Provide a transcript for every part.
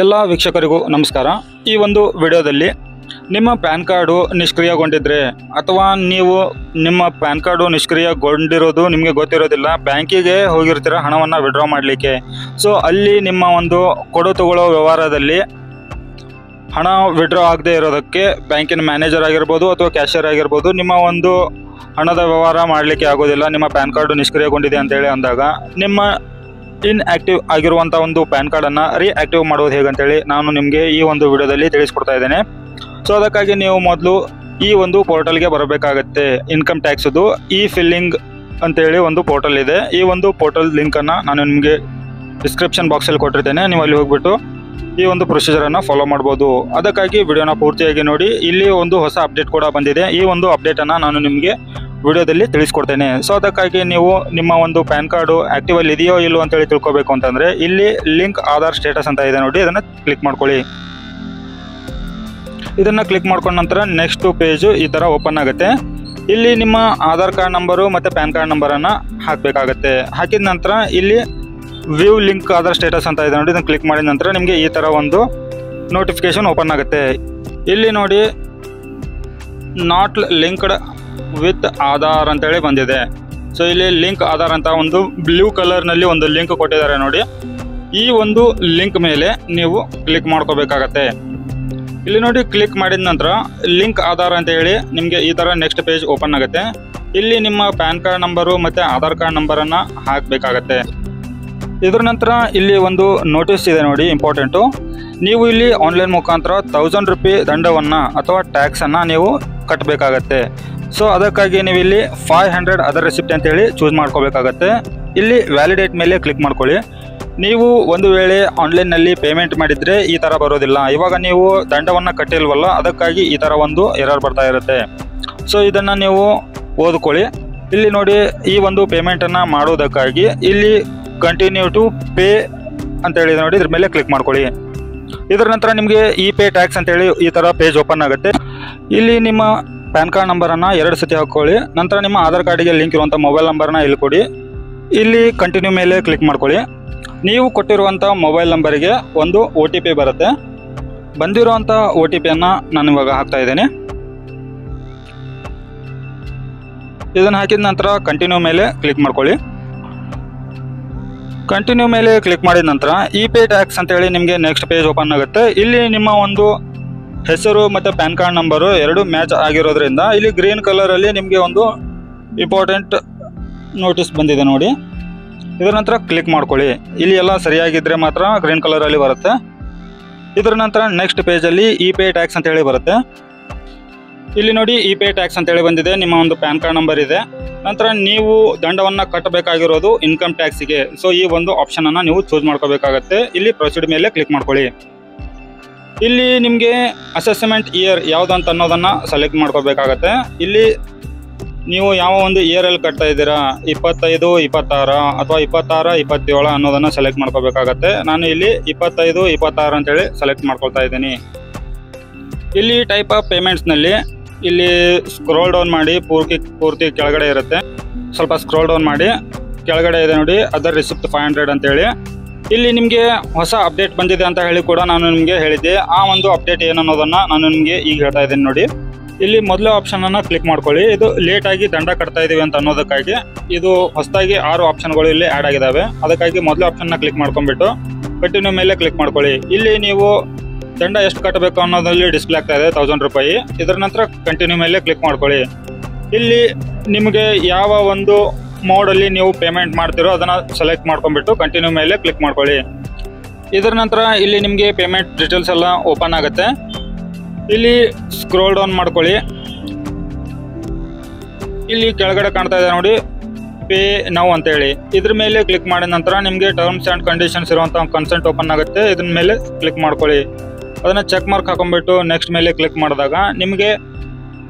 ಎಲ್ಲ ವೀಕ್ಷಕರಿಗೂ ನಮಸ್ಕಾರ। ಈ ಒಂದು ವಿಡಿಯೋದಲ್ಲಿ ನಿಮ್ಮ ಪ್ಯಾನ್ ಕಾರ್ಡು ನಿಷ್ಕ್ರಿಯಗೊಂಡಿದ್ರೆ ಅಥವಾ ನೀವು ನಿಮ್ಮ ಪ್ಯಾನ್ ಕಾರ್ಡು ನಿಷ್ಕ್ರಿಯಗೊಂಡಿರೋದು ನಿಮಗೆ ಗೊತ್ತಿರೋದಿಲ್ಲ, ಬ್ಯಾಂಕಿಗೆ ಹೋಗಿರ್ತೀರ ಹಣವನ್ನು ವಿಡ್ರಾ ಮಾಡಲಿಕ್ಕೆ। ಸೊ ಅಲ್ಲಿ ನಿಮ್ಮ ಒಂದು ಕೊಡು ತಗೊಳ್ಳೋ ವ್ಯವಹಾರದಲ್ಲಿ ಹಣ ವಿಡ್ರಾ ಆಗದೆ ಇರೋದಕ್ಕೆ ಬ್ಯಾಂಕಿನ ಮ್ಯಾನೇಜರ್ ಆಗಿರ್ಬೋದು ಅಥವಾ ಕ್ಯಾಶಿಯರ್ ಆಗಿರ್ಬೋದು ನಿಮ್ಮ ಒಂದು ಹಣದ ವ್ಯವಹಾರ ಮಾಡಲಿಕ್ಕೆ ಆಗೋದಿಲ್ಲ, ನಿಮ್ಮ ಪ್ಯಾನ್ ಕಾರ್ಡು ನಿಷ್ಕ್ರಿಯಗೊಂಡಿದೆ ಅಂತೇಳಿ ಅಂದಾಗ ನಿಮ್ಮ ಇನ್ಆಕ್ಟಿವ್ ಆಗಿರುವಂಥ ಒಂದು ಪ್ಯಾನ್ ಕಾರ್ಡನ್ನು ರೀಆಕ್ಟಿವ್ ಮಾಡೋದು ಹೇಗಂತೇಳಿ ನಾನು ನಿಮಗೆ ಈ ಒಂದು ವಿಡಿಯೋದಲ್ಲಿ ತಿಳಿಸ್ಕೊಡ್ತಾ ಇದ್ದೇನೆ। ಸೊ ಅದಕ್ಕಾಗಿ ನೀವು ಮೊದಲು ಈ ಒಂದು ಪೋರ್ಟಲ್ಗೆ ಬರಬೇಕಾಗತ್ತೆ। ಇನ್ಕಮ್ ಟ್ಯಾಕ್ಸ್ದು ಇ ಫಿಲ್ಲಿಂಗ್ ಅಂತೇಳಿ ಒಂದು ಪೋರ್ಟಲ್ ಇದೆ। ಈ ಒಂದು ಪೋರ್ಟಲ್ ಲಿಂಕನ್ನು ನಾನು ನಿಮಗೆ ಡಿಸ್ಕ್ರಿಪ್ಷನ್ ಬಾಕ್ಸಲ್ಲಿ ಕೊಟ್ಟಿರ್ತೇನೆ, ನೀವು ಅಲ್ಲಿ ಹೋಗ್ಬಿಟ್ಟು ಈ ಒಂದು ಪ್ರೊಸೀಜರನ್ನು ಫಾಲೋ ಮಾಡ್ಬೋದು। ಅದಕ್ಕಾಗಿ ವಿಡಿಯೋನ ಪೂರ್ತಿಯಾಗಿ ನೋಡಿ। ಇಲ್ಲಿ ಒಂದು ಹೊಸ ಅಪ್ಡೇಟ್ ಕೂಡ ಬಂದಿದೆ, ಈ ಒಂದು ಅಪ್ಡೇಟನ್ನು ನಾನು ನಿಮಗೆ ವಿಡಿಯೋದಲ್ಲಿ ತಿಳಿಸ್ಕೊಡ್ತೇನೆ। ಸೊ ಅದಕ್ಕಾಗಿ ನೀವು ನಿಮ್ಮ ಒಂದು ಪ್ಯಾನ್ ಕಾರ್ಡು ಆ್ಯಕ್ಟಿವಲ್ಲಿ ಇದೆಯೋ ಇಲ್ಲೋ ಅಂತೇಳಿ ತಿಳ್ಕೊಬೇಕು ಅಂತಂದರೆ ಇಲ್ಲಿ ಲಿಂಕ್ ಆಧಾರ್ ಸ್ಟೇಟಸ್ ಅಂತ ಇದೆ ನೋಡಿ, ಇದನ್ನು ಕ್ಲಿಕ್ ಮಾಡ್ಕೊಳ್ಳಿ। ಇದನ್ನು ಕ್ಲಿಕ್ ಮಾಡ್ಕೊಂಡ ನಂತರ ನೆಕ್ಸ್ಟ್ ಪೇಜು ಈ ಥರ ಓಪನ್ ಆಗುತ್ತೆ। ಇಲ್ಲಿ ನಿಮ್ಮ ಆಧಾರ್ ಕಾರ್ಡ್ ನಂಬರು ಮತ್ತು ಪ್ಯಾನ್ ಕಾರ್ಡ್ ನಂಬರನ್ನು ಹಾಕಬೇಕಾಗತ್ತೆ। ಹಾಕಿದ ನಂತರ ಇಲ್ಲಿ ವ್ಯೂ ಲಿಂಕ್ ಆಧಾರ್ ಸ್ಟೇಟಸ್ ಅಂತ ಇದೆ ನೋಡಿ, ಇದನ್ನು ಕ್ಲಿಕ್ ಮಾಡಿದ ನಂತರ ನಿಮಗೆ ಈ ಥರ ಒಂದು ನೋಟಿಫಿಕೇಶನ್ ಓಪನ್ ಆಗುತ್ತೆ। ಇಲ್ಲಿ ನೋಡಿ ನಾಟ್ ಲಿಂಕ್ಡ್ ವಿತ್ ಆಧಾರ್ ಅಂತೇಳಿ ಬಂದಿದೆ। ಸೊ ಇಲ್ಲಿ ಲಿಂಕ್ ಆಧಾರ್ ಅಂತ ಒಂದು ಬ್ಲೂ ಕಲರ್ನಲ್ಲಿ ಒಂದು ಲಿಂಕ್ ಕೊಟ್ಟಿದ್ದಾರೆ ನೋಡಿ, ಈ ಒಂದು ಲಿಂಕ್ ಮೇಲೆ ನೀವು ಕ್ಲಿಕ್ ಮಾಡ್ಕೋಬೇಕಾಗತ್ತೆ। ಇಲ್ಲಿ ನೋಡಿ ಕ್ಲಿಕ್ ಮಾಡಿದ ನಂತರ ಲಿಂಕ್ ಆಧಾರ್ ಅಂತ ಹೇಳಿ ನಿಮಗೆ ಈ ಥರ ನೆಕ್ಸ್ಟ್ ಪೇಜ್ ಓಪನ್ ಆಗುತ್ತೆ। ಇಲ್ಲಿ ನಿಮ್ಮ ಪ್ಯಾನ್ ಕಾರ್ಡ್ ನಂಬರು ಮತ್ತು ಆಧಾರ್ ಕಾರ್ಡ್ ನಂಬರನ್ನು ಹಾಕಬೇಕಾಗತ್ತೆ। ಇದರ ನಂತರ ಇಲ್ಲಿ ಒಂದು ನೋಟಿಸ್ ಇದೆ ನೋಡಿ, ಇಂಪಾರ್ಟೆಂಟು, ನೀವು ಇಲ್ಲಿ ಆನ್ಲೈನ್ ಮುಖಾಂತರ 1000 ರೂಪಾಯಿ ದಂಡವನ್ನು ಅಥವಾ ಟ್ಯಾಕ್ಸನ್ನು ನೀವು ಕಟ್ಟಬೇಕಾಗತ್ತೆ। ಸೊ ಅದಕ್ಕಾಗಿ ನೀವು ಇಲ್ಲಿ 500 ಅದರ್ ರೆಸಿಪ್ಟ್ ಅಂತೇಳಿ ಚೂಸ್ ಮಾಡ್ಕೋಬೇಕಾಗತ್ತೆ। ಇಲ್ಲಿ ವ್ಯಾಲಿಡೇಟ್ ಮೇಲೆ ಕ್ಲಿಕ್ ಮಾಡ್ಕೊಳ್ಳಿ। ನೀವು ಒಂದು ವೇಳೆ ಆನ್ಲೈನ್ನಲ್ಲಿ ಪೇಮೆಂಟ್ ಮಾಡಿದರೆ ಈ ಥರ ಬರೋದಿಲ್ಲ, ಇವಾಗ ನೀವು ದಂಡವನ್ನು ಕಟ್ಟಿಲ್ವಲ್ಲ, ಅದಕ್ಕಾಗಿ ಈ ಥರ ಒಂದು ಎರರ್ ಬರ್ತಾ ಇರುತ್ತೆ। ಸೊ ಇದನ್ನು ನೀವು ಓದ್ಕೊಳ್ಳಿ। ಇಲ್ಲಿ ನೋಡಿ ಈ ಒಂದು ಪೇಮೆಂಟನ್ನು ಮಾಡೋದಕ್ಕಾಗಿ ಇಲ್ಲಿ ಕಂಟಿನ್ಯೂ ಟು ಪೇ ಅಂತೇಳಿ ನೋಡಿ, ಇದ್ರ ಮೇಲೆ ಕ್ಲಿಕ್ ಮಾಡ್ಕೊಳ್ಳಿ। ಇದರ ನಂತರ ನಿಮಗೆ ಇ ಪೇ ಟ್ಯಾಕ್ಸ್ ಅಂತೇಳಿ ಈ ಥರ ಪೇಜ್ ಓಪನ್ ಆಗುತ್ತೆ। ಇಲ್ಲಿ ನಿಮ್ಮ ಪ್ಯಾನ್ ಕಾರ್ಡ್ ನಂಬರನ್ನು 2 ಸತಿ ಹಾಕ್ಕೊಳ್ಳಿ, ನಂತರ ನಿಮ್ಮ ಆಧಾರ್ ಕಾರ್ಡಿಗೆ ಲಿಂಕ್ ಇರುವಂಥ ಮೊಬೈಲ್ ನಂಬರ್ನ ಇಲ್ಲಿ ಕೊಡಿ। ಇಲ್ಲಿ ಕಂಟಿನ್ಯೂ ಮೇಲೆ ಕ್ಲಿಕ್ ಮಾಡ್ಕೊಳ್ಳಿ। ನೀವು ಕೊಟ್ಟಿರುವಂಥ ಮೊಬೈಲ್ ನಂಬರಿಗೆ ಒಂದು OTP ಬರುತ್ತೆ, ಬಂದಿರುವಂಥ OTPಯನ್ನು ನಾನು ಇವಾಗ ಹಾಕ್ತಾ ಇದ್ದೇನೆ। ಇದನ್ನು ಹಾಕಿದ ನಂತರ ಕಂಟಿನ್ಯೂ ಮೇಲೆ ಕ್ಲಿಕ್ ಮಾಡ್ಕೊಳ್ಳಿ। ಕಂಟಿನ್ಯೂ ಮೇಲೆ ಕ್ಲಿಕ್ ಮಾಡಿದ ನಂತರ ಇ ಪೇ ಟ್ಯಾಕ್ಸ್ ಅಂತೇಳಿ ನಿಮಗೆ ನೆಕ್ಸ್ಟ್ ಪೇಜ್ ಓಪನ್ ಆಗುತ್ತೆ। ಇಲ್ಲಿ ನಿಮ್ಮ ಒಂದು ಹೆಸರು ಮತ್ತು ಪ್ಯಾನ್ ಕಾರ್ಡ್ ನಂಬರು 2 ಮ್ಯಾಚ್ ಆಗಿರೋದ್ರಿಂದ ಇಲ್ಲಿ ಗ್ರೀನ್ ಕಲರಲ್ಲಿ ನಿಮಗೆ ಒಂದು ಇಂಪಾರ್ಟೆಂಟ್ ನೋಟಿಸ್ ಬಂದಿದೆ ನೋಡಿ, ಇದರ ನಂತರ ಕ್ಲಿಕ್ ಮಾಡ್ಕೊಳ್ಳಿ। ಇಲ್ಲಿ ಎಲ್ಲ ಸರಿಯಾಗಿದ್ದರೆ ಮಾತ್ರ ಗ್ರೀನ್ ಕಲರಲ್ಲಿ ಬರುತ್ತೆ। ಇದರ ನಂತರ ನೆಕ್ಸ್ಟ್ ಪೇಜಲ್ಲಿ ಇ ಪೇ ಟ್ಯಾಕ್ಸ್ ಅಂತೇಳಿ ಬರುತ್ತೆ। ಇಲ್ಲಿ ನೋಡಿ ಇ ಪೇ ಟ್ಯಾಕ್ಸ್ ಅಂತೇಳಿ ಬಂದಿದೆ, ನಿಮ್ಮ ಒಂದು ಪ್ಯಾನ್ ಕಾರ್ಡ್ ನಂಬರ್ ಇದೆ, ನಂತರ ನೀವು ದಂಡವನ್ನು ಕಟ್ಟಬೇಕಾಗಿರೋದು ಇನ್ಕಮ್ ಟ್ಯಾಕ್ಸಿಗೆ। ಸೊ ಈ ಒಂದು ಆಪ್ಷನನ್ನು ನೀವು ಚೂಸ್ ಮಾಡ್ಕೋಬೇಕಾಗತ್ತೆ। ಇಲ್ಲಿ ಪ್ರೊಸೀಡ್ ಮೇಲೆ ಕ್ಲಿಕ್ ಮಾಡ್ಕೊಳ್ಳಿ। ಇಲ್ಲಿ ನಿಮಗೆ ಅಸೆಸ್ಮೆಂಟ್ ಇಯರ್ ಯಾವುದಂತ ಅನ್ನೋದನ್ನು ಸೆಲೆಕ್ಟ್ ಮಾಡ್ಕೋಬೇಕಾಗತ್ತೆ। ಇಲ್ಲಿ ನೀವು ಯಾವ ಒಂದು ಇಯರಲ್ಲಿ ಕಟ್ತಾ ಇದ್ದೀರಾ, 25, 26 ಅಥವಾ 26, 27 ಅನ್ನೋದನ್ನು ಸೆಲೆಕ್ಟ್ ಮಾಡ್ಕೋಬೇಕಾಗತ್ತೆ। ನಾನು ಇಲ್ಲಿ 25, 26 ಅಂತೇಳಿ ಸೆಲೆಕ್ಟ್ ಮಾಡ್ಕೊಳ್ತಾ ಇದ್ದೀನಿ। ಇಲ್ಲಿ ಟೈಪ್ ಆಫ್ ಪೇಮೆಂಟ್ಸ್ನಲ್ಲಿ ಇಲ್ಲಿ ಸ್ಕ್ರೋಲ್ ಡೌನ್ ಮಾಡಿ, ಪೂರ್ತಿ ಕೆಳಗಡೆ ಇರುತ್ತೆ, ಸ್ವಲ್ಪ ಸ್ಕ್ರೋಲ್ ಡೌನ್ ಮಾಡಿ ಕೆಳಗಡೆ ಇದೆ ನೋಡಿ ಅದರ್ ರಿಸಿಪ್ಟ್ 500 ಅಂತೇಳಿ। ಇಲ್ಲಿ ನಿಮಗೆ ಹೊಸ ಅಪ್ಡೇಟ್ ಬಂದಿದೆ ಅಂತ ಹೇಳಿ ಕೂಡ ನಾನು ನಿಮಗೆ ಹೇಳಿದ್ದೆ, ಆ ಒಂದು ಅಪ್ಡೇಟ್ ಏನನ್ನೋದನ್ನು ನಾನು ನಿಮಗೆ ಈಗ ಹೇಳ್ತಾ ಇದ್ದೀನಿ ನೋಡಿ। ಇಲ್ಲಿ ಮೊದಲ ಆಪ್ಷನನ್ನು ಕ್ಲಿಕ್ ಮಾಡ್ಕೊಳ್ಳಿ। ಇದು ಲೇಟಾಗಿ ದಂಡ ಕಟ್ತಾ ಇದ್ದೀವಿ ಅಂತ ಅನ್ನೋದಕ್ಕಾಗಿ ಇದು ಹೊಸದಾಗಿ 6 ಆಪ್ಷನ್ಗಳು ಇಲ್ಲಿ ಆ್ಯಡ್ ಆಗಿದ್ದಾವೆ, ಅದಕ್ಕಾಗಿ ಮೊದಲ ಆಪ್ಷನ್ನ ಕ್ಲಿಕ್ ಮಾಡ್ಕೊಂಡ್ಬಿಟ್ಟು ಕಂಟಿನ್ಯೂ ಮೇಲೆ ಕ್ಲಿಕ್ ಮಾಡ್ಕೊಳ್ಳಿ। ಇಲ್ಲಿ ನೀವು ದಂಡ ಎಷ್ಟು ಕಟ್ಟಬೇಕು ಅನ್ನೋದಲ್ಲಿ ಡಿಸ್ಪ್ಲೇ ಆಗ್ತಾ ಇದೆ 1000 ರೂಪಾಯಿ। ಇದರ ನಂತರ ಕಂಟಿನ್ಯೂ ಮೇಲೆ ಕ್ಲಿಕ್ ಮಾಡ್ಕೊಳ್ಳಿ। ಇಲ್ಲಿ ನಿಮಗೆ ಯಾವ ಒಂದು ಮೋಡಲ್ಲಿ ನೀವು ಪೇಮೆಂಟ್ ಮಾಡ್ತಿರೋ ಅದನ್ನು ಸೆಲೆಕ್ಟ್ ಮಾಡ್ಕೊಂಡ್ಬಿಟ್ಟು ಕಂಟಿನ್ಯೂ ಮೇಲೆ ಕ್ಲಿಕ್ ಮಾಡ್ಕೊಳ್ಳಿ। ಇದರ ನಂತರ ಇಲ್ಲಿ ನಿಮಗೆ ಪೇಮೆಂಟ್ ಡೀಟೇಲ್ಸ್ ಎಲ್ಲ ಓಪನ್ ಆಗುತ್ತೆ। ಇಲ್ಲಿ ಸ್ಕ್ರೋಲ್ ಡೌನ್ ಮಾಡ್ಕೊಳ್ಳಿ, ಇಲ್ಲಿ ಕೆಳಗಡೆ ಕಾಣ್ತಾ ಇದೆ ನೋಡಿ ಪೇ ನೌ ಅಂತೇಳಿ, ಇದ್ರ ಮೇಲೆ ಕ್ಲಿಕ್ ಮಾಡಿದ ನಂತರ ನಿಮಗೆ ಟರ್ಮ್ಸ್ ಆ್ಯಂಡ್ ಕಂಡೀಷನ್ಸ್ ಇರುವಂಥ ಕನ್ಸೆಂಟ್ ಓಪನ್ ಆಗುತ್ತೆ, ಇದ್ರ ಮೇಲೆ ಕ್ಲಿಕ್ ಮಾಡ್ಕೊಳ್ಳಿ। ಅದನ್ನು ಚೆಕ್ ಮಾರ್ಕ್ ಹಾಕೊಂಡ್ಬಿಟ್ಟು ನೆಕ್ಸ್ಟ್ ಮೇಲೆ ಕ್ಲಿಕ್ ಮಾಡಿದಾಗ ನಿಮಗೆ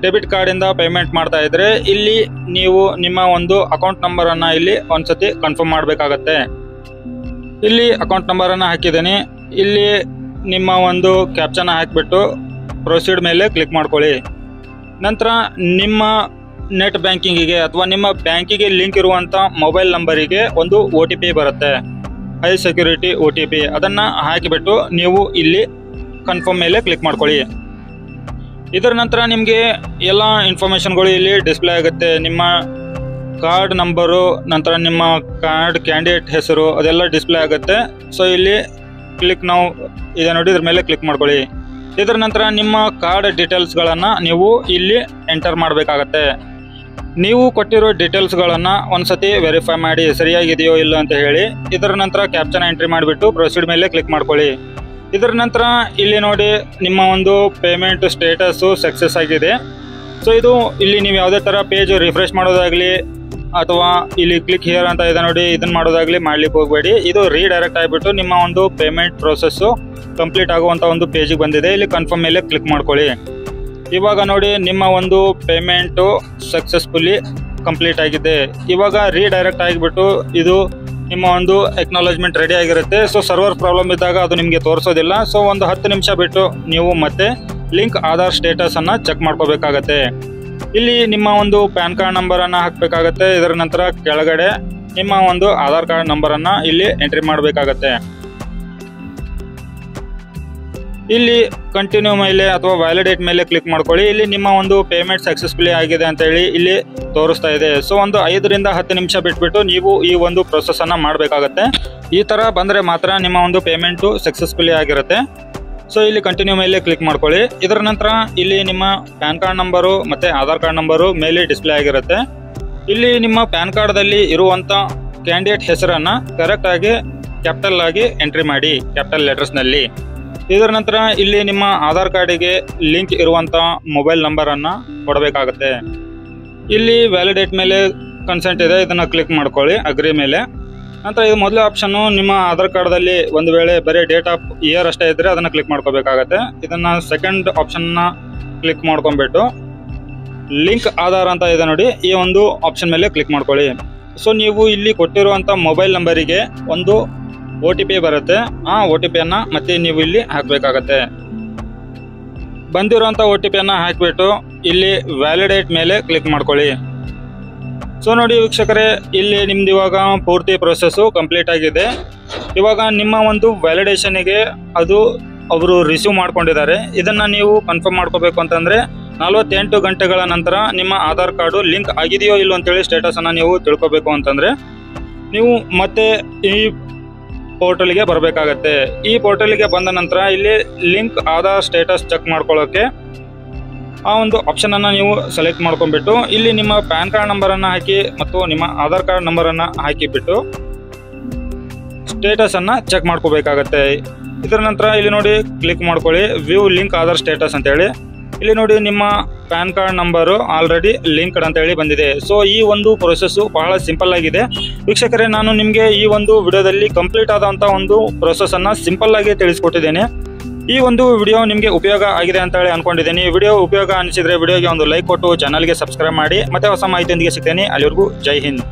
ಡೆಬಿಟ್ ಕಾರ್ಡಿಂದ ಪೇಮೆಂಟ್ ಮಾಡ್ತಾ ಇದ್ದರೆ ಇಲ್ಲಿ ನೀವು ನಿಮ್ಮ ಒಂದು ಅಕೌಂಟ್ ನಂಬರನ್ನು ಇಲ್ಲಿ ಒಂದ್ಸತಿ ಕನ್ಫರ್ಮ್ ಮಾಡಬೇಕಾಗತ್ತೆ। ಇಲ್ಲಿ ಅಕೌಂಟ್ ನಂಬರನ್ನು ಹಾಕಿದ್ದೀನಿ, ಇಲ್ಲಿ ನಿಮ್ಮ ಒಂದು ಕ್ಯಾಪ್ಚನ ಹಾಕಿಬಿಟ್ಟು ಪ್ರೊಸೀಡ್ ಮೇಲೆ ಕ್ಲಿಕ್ ಮಾಡ್ಕೊಳ್ಳಿ। ನಂತರ ನಿಮ್ಮ ನೆಟ್ ಬ್ಯಾಂಕಿಂಗಿಗೆ ಅಥವಾ ನಿಮ್ಮ ಬ್ಯಾಂಕಿಗೆ ಲಿಂಕ್ ಇರುವಂಥ ಮೊಬೈಲ್ ನಂಬರಿಗೆ ಒಂದು OTP ಬರುತ್ತೆ। ಹೈ ಸೆಕ್ಯೂರಿಟಿ OTP ಅದನ್ನು ಹಾಕಿಬಿಟ್ಟು ನೀವು ಇಲ್ಲಿ ಕನ್ಫರ್ಮ್ ಮೇಲೆ ಕ್ಲಿಕ್ ಮಾಡ್ಕೊಳ್ಳಿ. ಇದರ ನಂತರ ನಿಮಗೆ ಎಲ್ಲ ಇನ್ಫಾರ್ಮೇಷನ್ಗಳು ಇಲ್ಲಿ ಡಿಸ್ಪ್ಲೇ ಆಗುತ್ತೆ. ನಿಮ್ಮ ಕಾರ್ಡ್ ನಂಬರು, ನಂತರ ನಿಮ್ಮ ಕಾರ್ಡ್ ಕ್ಯಾಂಡಿಡೇಟ್ ಹೆಸರು ಅದೆಲ್ಲ ಡಿಸ್ಪ್ಲೇ ಆಗುತ್ತೆ. ಸೊ ಇಲ್ಲಿ ಕ್ಲಿಕ್ ನಾವು ಇದೆ ನೋಡಿ, ಇದ್ರ ಮೇಲೆ ಕ್ಲಿಕ್ ಮಾಡ್ಕೊಳ್ಳಿ. ಇದರ ನಂತರ ನಿಮ್ಮ ಕಾರ್ಡ್ ಡೀಟೇಲ್ಸ್ಗಳನ್ನು ನೀವು ಇಲ್ಲಿ ಎಂಟರ್ ಮಾಡಬೇಕಾಗತ್ತೆ. ನೀವು ಕೊಟ್ಟಿರೋ ಡೀಟೇಲ್ಸ್ಗಳನ್ನು ಒಂದ್ಸತಿ ವೆರಿಫೈ ಮಾಡಿ ಸರಿಯಾಗಿದೆಯೋ ಇಲ್ಲ ಅಂತ ಹೇಳಿ. ಇದರ ನಂತರ ಕ್ಯಾಪ್ಚನ್ ಎಂಟ್ರಿ ಮಾಡಿಬಿಟ್ಟು ಪ್ರೊಸೀಡ್ ಮೇಲೆ ಕ್ಲಿಕ್ ಮಾಡ್ಕೊಳ್ಳಿ. ಇದರ ನಂತರ ಇಲ್ಲಿ ನೋಡಿ ನಿಮ್ಮ ಒಂದು ಪೇಮೆಂಟ್ ಸ್ಟೇಟಸ್ಸು ಸಕ್ಸಸ್ ಆಗಿದೆ. ಸೊ ಇದು ಇಲ್ಲಿ ನೀವು ಯಾವುದೇ ಥರ ಪೇಜ್ ರಿಫ್ರೆಶ್ ಮಾಡೋದಾಗಲಿ ಅಥವಾ ಇಲ್ಲಿ ಕ್ಲಿಕ್ ಹಿಯರ್ ಅಂತ ಇದೆ ನೋಡಿ, ಇದನ್ನು ಮಾಡೋದಾಗಲಿ ಮಾಡ್ಲಿಕ್ಕೆ ಹೋಗಬೇಡಿ. ಇದು ರೀಡೈರೆಕ್ಟ್ ಆಗಿಬಿಟ್ಟು ನಿಮ್ಮ ಒಂದು ಪೇಮೆಂಟ್ ಪ್ರೋಸೆಸ್ಸು ಕಂಪ್ಲೀಟ್ ಆಗುವಂಥ ಒಂದು ಪೇಜಿಗೆ ಬಂದಿದೆ. ಇಲ್ಲಿ ಕನ್ಫರ್ಮ್ ಮೇಲೆ ಕ್ಲಿಕ್ ಮಾಡ್ಕೊಳ್ಳಿ. ಇವಾಗ ನೋಡಿ ನಿಮ್ಮ ಒಂದು ಪೇಮೆಂಟು ಸಕ್ಸಸ್ಫುಲಿ ಕಂಪ್ಲೀಟ್ ಆಗಿದೆ. ಇವಾಗ ರೀಡೈರೆಕ್ಟ್ ಆಗಿಬಿಟ್ಟು ಇದು ನಿಮ್ಮ ಒಂದು ಎಕ್ನಾಲಜ್ಮೆಂಟ್ ರೆಡಿ ಆಗಿರುತ್ತೆ. ಸೊ ಸರ್ವರ್ ಪ್ರಾಬ್ಲಮ್ ಇದ್ದಾಗ ಅದು ನಿಮಗೆ ತೋರಿಸೋದಿಲ್ಲ. ಸೊ ಒಂದು 10 ನಿಮಿಷ ಬಿಟ್ಟು ನೀವು ಮತ್ತೆ ಲಿಂಕ್ ಆಧಾರ್ ಸ್ಟೇಟಸನ್ನು ಚೆಕ್ ಮಾಡ್ಕೋಬೇಕಾಗತ್ತೆ. ಇಲ್ಲಿ ನಿಮ್ಮ ಒಂದು ಪ್ಯಾನ್ ಕಾರ್ಡ್ ನಂಬರನ್ನು ಹಾಕಬೇಕಾಗತ್ತೆ. ಇದರ ನಂತರ ಕೆಳಗಡೆ ನಿಮ್ಮ ಒಂದು ಆಧಾರ್ ಕಾರ್ಡ್ ನಂಬರನ್ನು ಇಲ್ಲಿ ಎಂಟ್ರಿ ಮಾಡಬೇಕಾಗತ್ತೆ. ಇಲ್ಲಿ ಕಂಟಿನ್ಯೂ ಮೇಲೆ ಅಥವಾ ವ್ಯಾಲಿಡೇಟ್ ಮೇಲೆ ಕ್ಲಿಕ್ ಮಾಡ್ಕೊಳ್ಳಿ. ಇಲ್ಲಿ ನಿಮ್ಮ ಒಂದು ಪೇಮೆಂಟ್ ಸಕ್ಸಸ್ಫುಲಿ ಆಗಿದೆ ಅಂತ ಹೇಳಿ ಇಲ್ಲಿ ತೋರಿಸ್ತಾ ಇದೆ. ಸೊ ಒಂದು 5 ರಿಂದ 10 ನಿಮಿಷ ಬಿಟ್ಬಿಟ್ಟು ನೀವು ಈ ಒಂದು ಪ್ರೊಸೆಸ್ ಅನ್ನ ಮಾಡಬೇಕಾಗತ್ತೆ. ಈ ತರ ಬಂದ್ರೆ ಮಾತ್ರ ನಿಮ್ಮ ಒಂದು ಪೇಮೆಂಟು ಸಕ್ಸಸ್ಫುಲಿ ಆಗಿರುತ್ತೆ. ಸೊ ಇಲ್ಲಿ ಕಂಟಿನ್ಯೂ ಮೇಲೆ ಕ್ಲಿಕ್ ಮಾಡ್ಕೊಳ್ಳಿ. ಇದರ ನಂತರ ಇಲ್ಲಿ ನಿಮ್ಮ ಪ್ಯಾನ್ ಕಾರ್ಡ್ ನಂಬರು ಮತ್ತೆ ಆಧಾರ್ ಕಾರ್ಡ್ ನಂಬರು ಮೇಲೆ ಡಿಸ್ಪ್ಲೇ ಆಗಿರುತ್ತೆ. ಇಲ್ಲಿ ನಿಮ್ಮ ಪ್ಯಾನ್ ಕಾರ್ಡ್ದಲ್ಲಿ ಇರುವಂತ ಕ್ಯಾಂಡಿಡೇಟ್ ಹೆಸರನ್ನ ಕರೆಕ್ಟ್ ಆಗಿ ಕ್ಯಾಪಿಟಲ್ ಆಗಿ ಎಂಟ್ರಿ ಮಾಡಿ, ಕ್ಯಾಪಿಟಲ್ ಲೆಟರ್ಸ್ನಲ್ಲಿ. ಇದರ ನಂತರ ಇಲ್ಲಿ ನಿಮ್ಮ ಆಧಾರ್ ಕಾರ್ಡಿಗೆ ಲಿಂಕ್ ಇರುವಂಥ ಮೊಬೈಲ್ ನಂಬರನ್ನು ಕೊಡಬೇಕಾಗತ್ತೆ. ಇಲ್ಲಿ ವ್ಯಾಲಿಡೇಟ್ ಮೇಲೆ ಕನ್ಸೆಂಟ್ ಇದೆ, ಇದನ್ನು ಕ್ಲಿಕ್ ಮಾಡ್ಕೊಳ್ಳಿ ಅಗ್ರಿ ಮೇಲೆ. ನಂತರ ಇದು ಮೊದಲೇ ಆಪ್ಷನ್ನು ನಿಮ್ಮ ಆಧಾರ್ ಕಾರ್ಡ್ದಲ್ಲಿ ಒಂದು ವೇಳೆ ಬರೀ ಡೇಟ್ ಆಫ್ ಇಯರ್ ಅಷ್ಟೇ ಇದ್ದರೆ ಅದನ್ನು ಕ್ಲಿಕ್ ಮಾಡ್ಕೋಬೇಕಾಗತ್ತೆ. ಇದನ್ನು ಸೆಕೆಂಡ್ ಆಪ್ಷನ್ನ ಕ್ಲಿಕ್ ಮಾಡ್ಕೊಂಡ್ಬಿಟ್ಟು ಲಿಂಕ್ ಆಧಾರ್ ಅಂತ ಇದೆ ನೋಡಿ, ಈ ಒಂದು ಆಪ್ಷನ್ ಮೇಲೆ ಕ್ಲಿಕ್ ಮಾಡ್ಕೊಳ್ಳಿ. ಸೊ ನೀವು ಇಲ್ಲಿ ಕೊಟ್ಟಿರುವಂಥ ಮೊಬೈಲ್ ನಂಬರಿಗೆ ಒಂದು OTP ಬರುತ್ತೆ. ಆ OTPಯನ್ನು ಮತ್ತೆ ನೀವು ಇಲ್ಲಿ ಹಾಕಬೇಕಾಗತ್ತೆ. ಬಂದಿರುವಂಥ OTPಯನ್ನು ಹಾಕಿಬಿಟ್ಟು ಇಲ್ಲಿ ವ್ಯಾಲಿಡೇಟ್ ಮೇಲೆ ಕ್ಲಿಕ್ ಮಾಡ್ಕೊಳ್ಳಿ. ಸೊ ನೋಡಿ ವೀಕ್ಷಕರೇ, ಇಲ್ಲಿ ನಿಮ್ದು ಇವಾಗ ಪೂರ್ತಿ ಪ್ರೊಸೆಸ್ಸು ಕಂಪ್ಲೀಟ್ ಆಗಿದೆ. ಇವಾಗ ನಿಮ್ಮ ಒಂದು ವ್ಯಾಲಿಡೇಷನ್ಗೆ ಅದು ಅವರು ರಿಸೀವ್ ಮಾಡ್ಕೊಂಡಿದ್ದಾರೆ. ಇದನ್ನು ನೀವು ಕನ್ಫರ್ಮ್ ಮಾಡ್ಕೋಬೇಕು ಅಂತಂದರೆ 48 ಗಂಟೆಗಳ ನಂತರ ನಿಮ್ಮ ಆಧಾರ್ ಕಾರ್ಡು ಲಿಂಕ್ ಆಗಿದೆಯೋ ಇಲ್ಲೋ ಅಂತೇಳಿ ಸ್ಟೇಟಸನ್ನು ನೀವು ತಿಳ್ಕೊಬೇಕು ಅಂತಂದರೆ ನೀವು ಮತ್ತೆ ಈ ಪೋರ್ಟಲ್ಗೆ ಬರಬೇಕಾಗತ್ತೆ. ಈ ಪೋರ್ಟಲ್ಗೆ ಬಂದ ನಂತರ ಇಲ್ಲಿ ಲಿಂಕ್ ಆಧಾರ್ ಸ್ಟೇಟಸ್ ಚೆಕ್ ಮಾಡ್ಕೊಳ್ಳೋಕ್ಕೆ ಆ ಒಂದು ಆಪ್ಷನನ್ನು ನೀವು ಸೆಲೆಕ್ಟ್ ಮಾಡ್ಕೊಂಡ್ಬಿಟ್ಟು ಇಲ್ಲಿ ನಿಮ್ಮ ಪ್ಯಾನ್ ಕಾರ್ಡ್ ನಂಬರನ್ನು ಹಾಕಿ ಮತ್ತು ನಿಮ್ಮ ಆಧಾರ್ ಕಾರ್ಡ್ ನಂಬರನ್ನು ಹಾಕಿಬಿಟ್ಟು ಸ್ಟೇಟಸನ್ನು ಚೆಕ್ ಮಾಡ್ಕೋಬೇಕಾಗತ್ತೆ. ಇದರ ನಂತರ ಇಲ್ಲಿ ನೋಡಿ ಕ್ಲಿಕ್ ಮಾಡ್ಕೊಳ್ಳಿ ವ್ಯೂ ಲಿಂಕ್ ಆಧಾರ್ ಸ್ಟೇಟಸ್ ಅಂತೇಳಿ. ಇಲ್ಲಿ ನೋಡಿ ನಿಮ್ಮ PAN card number already linked ಅಂತ ಹೇಳಿ ಬಂದಿದೆ. ಸೊ ಈ ಒಂದು ಪ್ರೊಸೆಸ್ಸು ಬಹಳ ಸಿಂಪಲ್ ಆಗಿದೆ ವೀಕ್ಷಕರೇ. ನಾನು ನಿಮಗೆ ಈ ಒಂದು ವಿಡಿಯೋದಲ್ಲಿ ಕಂಪ್ಲೀಟ್ ಆದಂಥ ಒಂದು ಪ್ರೊಸೆಸನ್ನು ಸಿಂಪಲ್ ಆಗಿ ತಿಳಿಸ್ಕೊಟ್ಟಿದ್ದೇನೆ. ಈ ಒಂದು ವಿಡಿಯೋ ನಿಮಗೆ ಉಪಯೋಗ ಆಗಿದೆ ಅಂತ ಹೇಳಿ ಅನ್ಕೊಂಡಿದ್ದೀನಿ. ವಿಡಿಯೋ ಉಪಯೋಗ ಅನಿಸಿದರೆ ವಿಡಿಯೋಗೆ ಒಂದು ಲೈಕ್ ಕೊಟ್ಟು ಚಾನಲ್ಗೆ ಸಬ್ಸ್ಕ್ರೈಬ್ ಮಾಡಿ. ಮತ್ತೆ ಹೊಸ ಮಾಹಿತಿಯೊಂದಿಗೆ ಸಿಗ್ತೇನೆ. ಅಲ್ಲಿವರೆಗೂ ಜೈ ಹಿಂದ್.